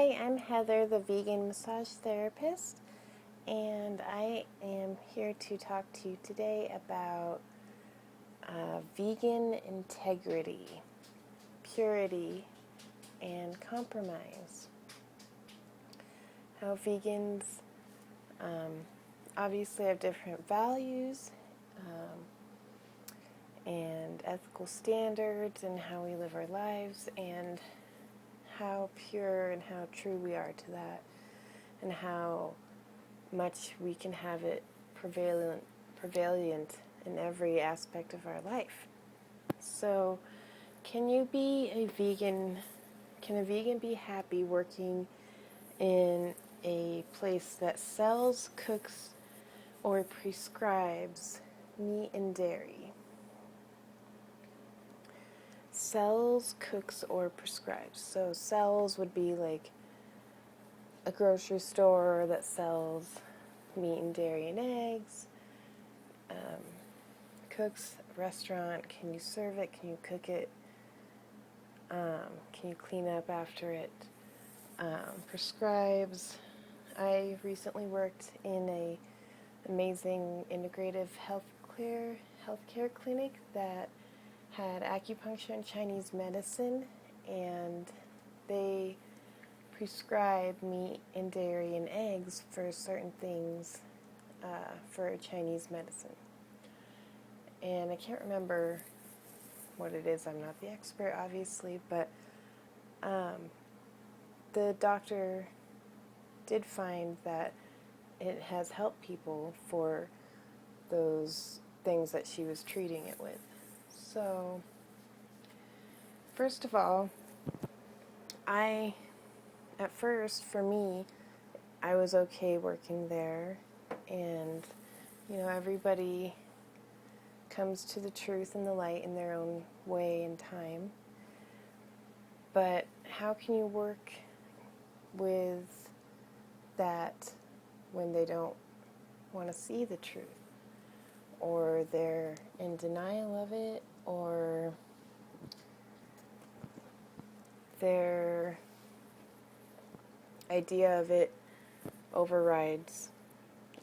Hi, I'm Heather, the vegan massage therapist, and I am here to talk to you today about vegan integrity, purity, and compromise. How vegans obviously have different values and ethical standards in how we live our lives, and how pure and how true we are to that, and how much we can have it prevalent in every aspect of our life. So, can a vegan be happy working in a place that sells, cooks, or prescribes meat and dairy? Sells, cooks, or prescribes. So sells would be like a grocery store that sells meat and dairy and eggs. Cooks, a restaurant, can you serve it? Can you cook it? Can you clean up after it? Prescribes. I recently worked in a amazing integrative healthcare clinic that had acupuncture and Chinese medicine, and they prescribe meat and dairy and eggs for certain things for Chinese medicine. And I can't remember what it is. I'm not the expert, obviously, but the doctor did find that it has helped people for those things that she was treating it with. So, first of all, at first, for me, I was okay working there, and, everybody comes to the truth and the light in their own way and time. But how can you work with that when they don't want to see the truth, or they're in denial of it, or their idea of it overrides,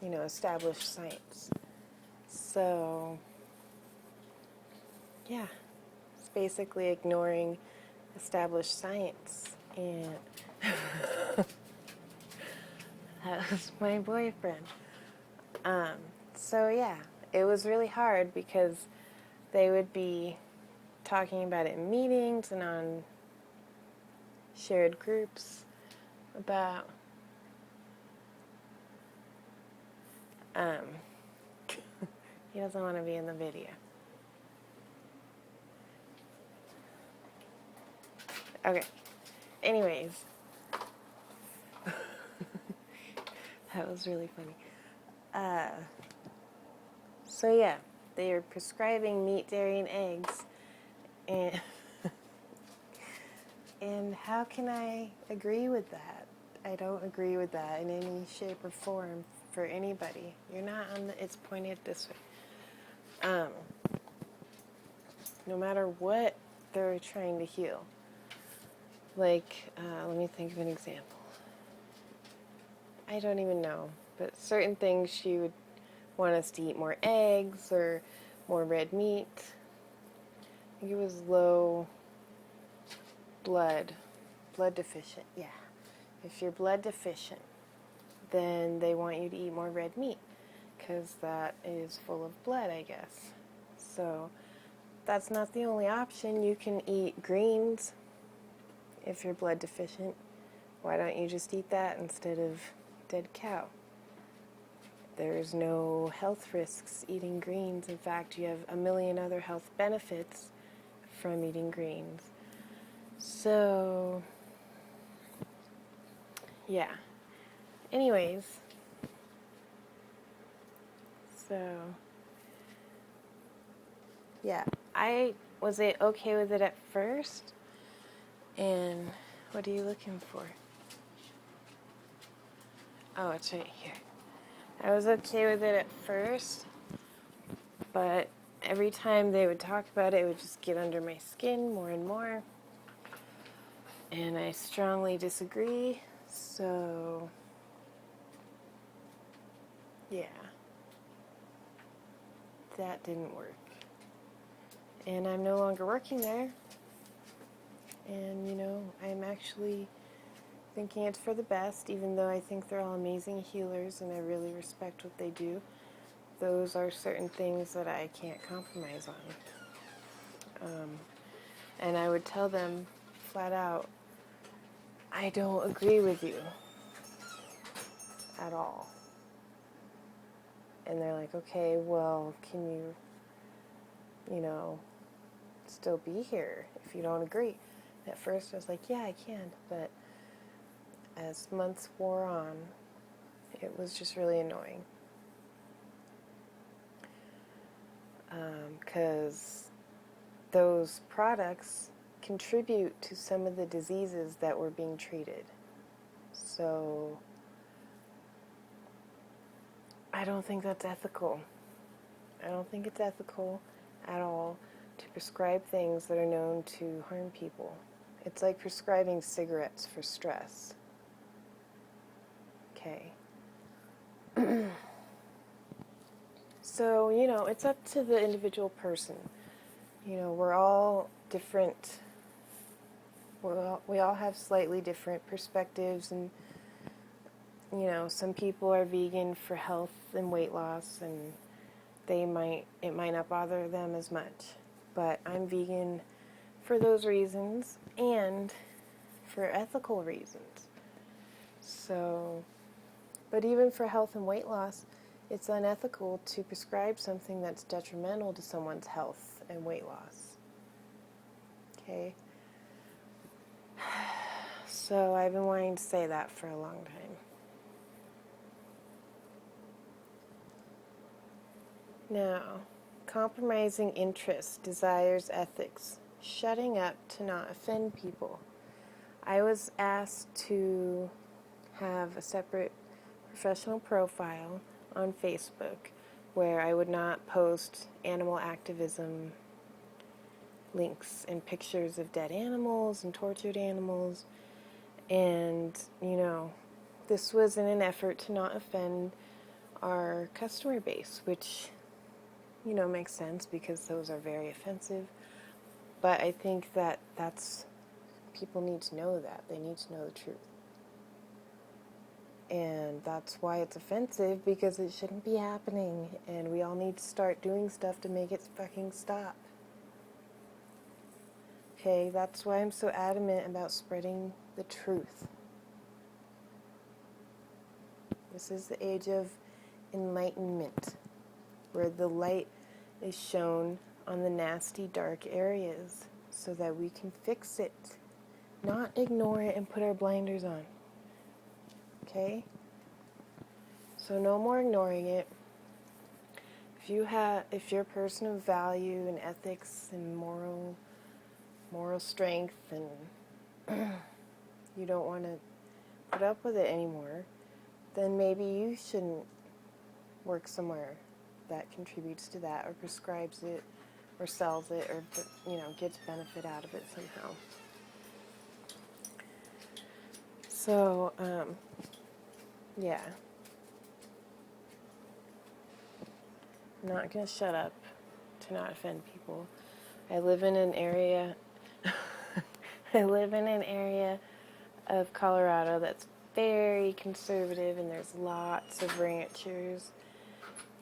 established science? So, yeah, it's basically ignoring established science. And that was my boyfriend. So yeah, it was really hard because they would be talking about it in meetings and on shared groups about he doesn't want to be in the video. Okay. Anyways. That was really funny. So yeah, they are prescribing meat, dairy, and eggs. And and how can I agree with that? I don't agree with that in any shape or form for anybody. You're not on the, it's pointed this way. No matter what they're trying to heal. Like, let me think of an example. I don't even know, but certain things she would want us to eat more eggs or more red meat. I think it was low blood deficient, yeah. If you're blood deficient, then they want you to eat more red meat because that is full of blood, I guess. So that's not the only option. You can eat greens if you're blood deficient. Why don't you just eat that instead of dead cow? There's no health risks eating greens. In fact, you have a million other health benefits from eating greens. So, yeah. Anyways, yeah, I was okay with it at first. And what are you looking for? Oh, it's right here. I was okay with it at first, but every time they would talk about it, it would just get under my skin more and more. And I strongly disagree So, yeah, that didn't work. And I'm no longer working there. And, I'm actually thinking it's for the best, even though I think they're all amazing healers and I really respect what they do. Those are certain things that I can't compromise on. And I would tell them flat out, I don't agree with you at all. And they're like, okay, well, can you, still be here if you don't agree? At first I was like, yeah, I can. But as months wore on, it was just really annoying. Because those products contribute to some of the diseases that were being treated. So I don't think that's ethical. I don't think it's ethical at all to prescribe things that are known to harm people. It's like prescribing cigarettes for stress. Okay. So, it's up to the individual person. We're all different. We all have slightly different perspectives, and some people are vegan for health and weight loss, and it might not bother them as much. But I'm vegan for those reasons and for ethical reasons. So, but even for health and weight loss, it's unethical to prescribe something that's detrimental to someone's health and weight loss. Okay? So I've been wanting to say that for a long time. Now, compromising interests, desires, ethics, shutting up to not offend people. I was asked to have a separate professional profile on Facebook where I would not post animal activism links and pictures of dead animals and tortured animals. And, this was in an effort to not offend our customer base, which, makes sense because those are very offensive. But I think people need to know that. They need to know the truth. And that's why it's offensive, because it shouldn't be happening. And we all need to start doing stuff to make it fucking stop. Okay, that's why I'm so adamant about spreading the truth. This is the age of enlightenment, where the light is shown on the nasty, dark areas so that we can fix it, not ignore it and put our blinders on. Okay? So no more ignoring it. If you're a person of value and ethics and moral strength, and you don't want to put up with it anymore, then maybe you shouldn't work somewhere that contributes to that or prescribes it or sells it or, gets benefit out of it somehow. So, yeah. I'm not going to shut up to not offend people. I live in an area of Colorado that's very conservative, and there's lots of ranchers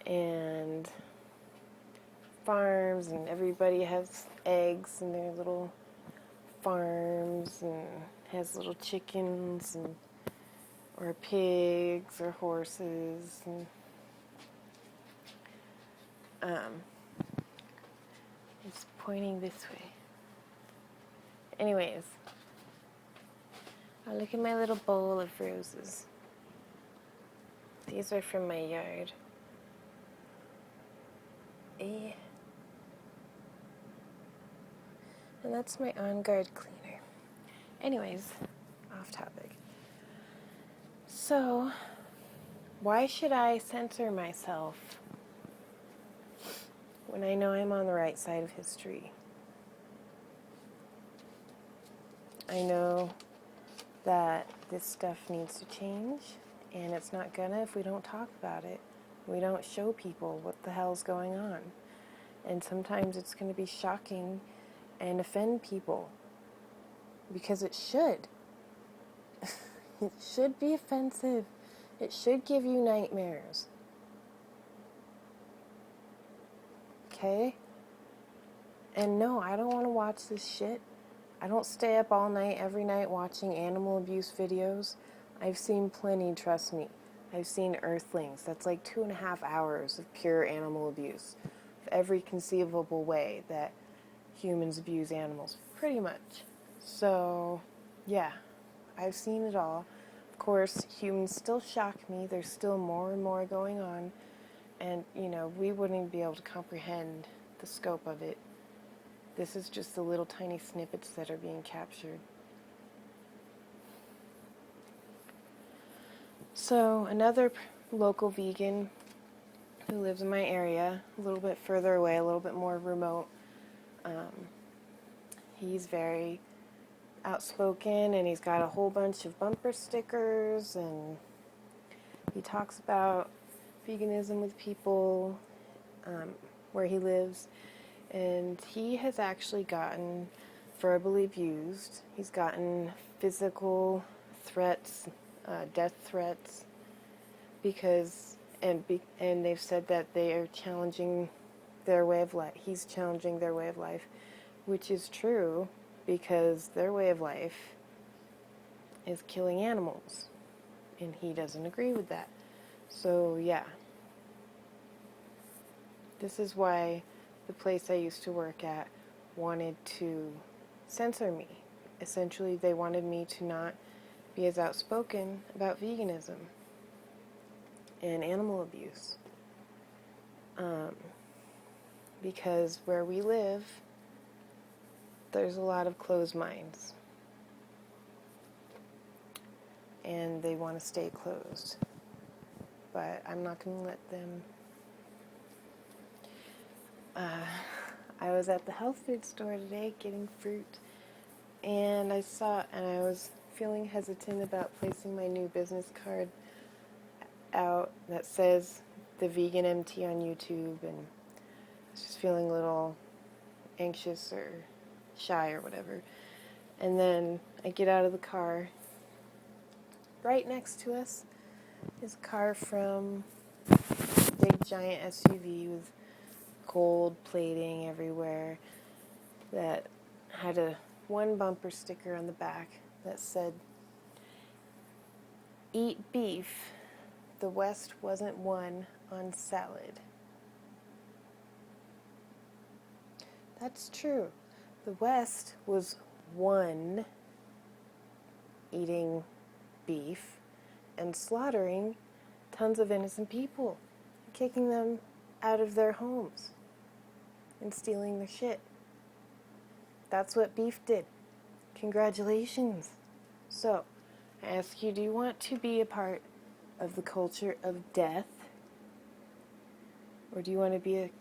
and farms, and everybody has eggs in their little farms and has little chickens or pigs or horses, and it's pointing this way. Anyways, I look at my little bowl of roses. These are from my yard. And that's my on-guard cleaner. Anyways, off topic. So, why should I censor myself when I know I'm on the right side of history? I know that this stuff needs to change, and it's not gonna if we don't talk about it. We don't show people what the hell's going on. And sometimes it's going to be shocking and offend people, because it should. It should be offensive. It should give you nightmares. Okay? And no, I don't want to watch this shit. I don't stay up all night, every night, watching animal abuse videos. I've seen plenty, trust me. I've seen Earthlings. That's like 2.5 hours of pure animal abuse. Of every conceivable way that humans abuse animals. Pretty much. So, yeah. I've seen it all. Of course, humans still shock me. There's still more and more going on. And, we wouldn't even be able to comprehend the scope of it. This is just the little tiny snippets that are being captured. So, another local vegan who lives in my area, a little bit further away, a little bit more remote, he's very outspoken, and he's got a whole bunch of bumper stickers, and he talks about veganism with people where he lives, and he has actually gotten verbally abused. He's gotten physical threats, death threats, because and they've said that they are challenging their way of life. He's challenging their way of life, which is true, because their way of life is killing animals, and he doesn't agree with that. So, yeah. This is why the place I used to work at wanted to censor me. Essentially, they wanted me to not be as outspoken about veganism and animal abuse. Because where we live, there's a lot of closed minds. And they want to stay closed. But I'm not going to let them. I was at the health food store today getting fruit, and I was feeling hesitant about placing my new business card out that says the Vegan MT on YouTube, and I was just feeling a little anxious or shy or whatever. And then I get out of the car. Right next to us is a car from a big giant SUV with gold plating everywhere that had one bumper sticker on the back that said, "Eat beef, the West wasn't won on salad." That's true. The West was won eating beef and slaughtering tons of innocent people, kicking them out of their homes and stealing their shit. That's what beef did. Congratulations. So, I ask you, do you want to be a part of the culture of death? Or do you want to be a